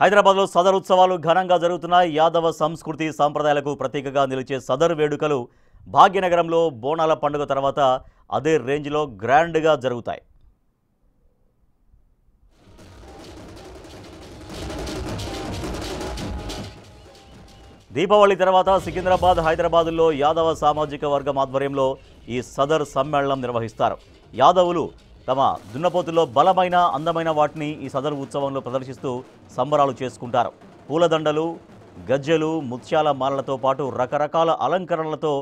హైదరాబాద్లో సదర్ ఉత్సవాలు ఘనంగా జరుగుతున్నాయి. యాదవ సంస్కృతి సంప్రదాయాలకు ప్రతీకగా నిలిచే సదర్ వేడుకలు భాగ్యనగరంలో బోనాల పండుగ తర్వాత అదే రేంజ్లో గ్రాండ్గా జరుగుతాయి. దీపావళి తర్వాత సికింద్రాబాద్, హైదరాబాద్లో యాదవ సామాజిక వర్గం ఆధ్వర్యంలో ఈ సదర్ సమ్మేళనం నిర్వహిస్తారు. యాదవులు తమ దున్నపోతుల్లో బలమైన, అందమైన వాటిని ఈ సదర్ ఉత్సవంలో ప్రదర్శిస్తూ సంబరాలు చేసుకుంటారు. పూలదండలు, గజ్జెలు, ముత్యాల మాలలతో పాటు రకరకాల అలంకరణలతో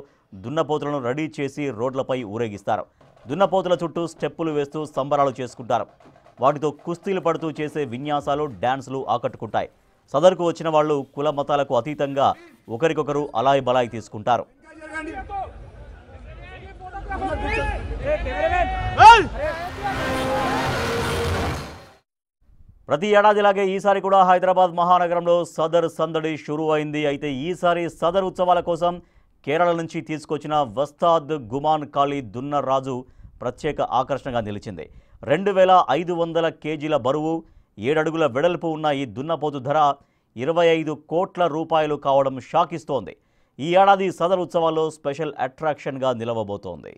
దున్నపోతులను రెడీ చేసి రోడ్లపై ఊరేగిస్తారు. దున్నపోతుల చుట్టూ స్టెప్పులు వేస్తూ సంబరాలు చేసుకుంటారు. వాటితో కుస్తీలు పడుతూ చేసే విన్యాసాలు, డ్యాన్సులు ఆకట్టుకుంటాయి. సదర్కు వచ్చిన వాళ్ళు కుల మతాలకు అతీతంగా ఒకరికొకరు అలాయి బలాయి తీసుకుంటారు. ప్రతి ఏడాదిలాగే ఈసారి కూడా హైదరాబాద్ మహానగరంలో సదర్ సందడి షురూ అయింది. అయితే ఈసారి సదర్ ఉత్సవాల కోసం కేరళ నుంచి తీసుకొచ్చిన వస్తాద్ గుమాన్ కాళీ దున్నరాజు ప్రత్యేక ఆకర్షణగా నిలిచింది. 2500 కేజీల బరువు, 7 అడుగుల వెడల్పు ఉన్న ఈ దున్నపోతు ధర 25 కోట్ల రూపాయలు కావడం షాకిస్తోంది. ఈ ఏడాది సదర్ ఉత్సవాల్లో స్పెషల్ అట్రాక్షన్గా నిలవబోతోంది.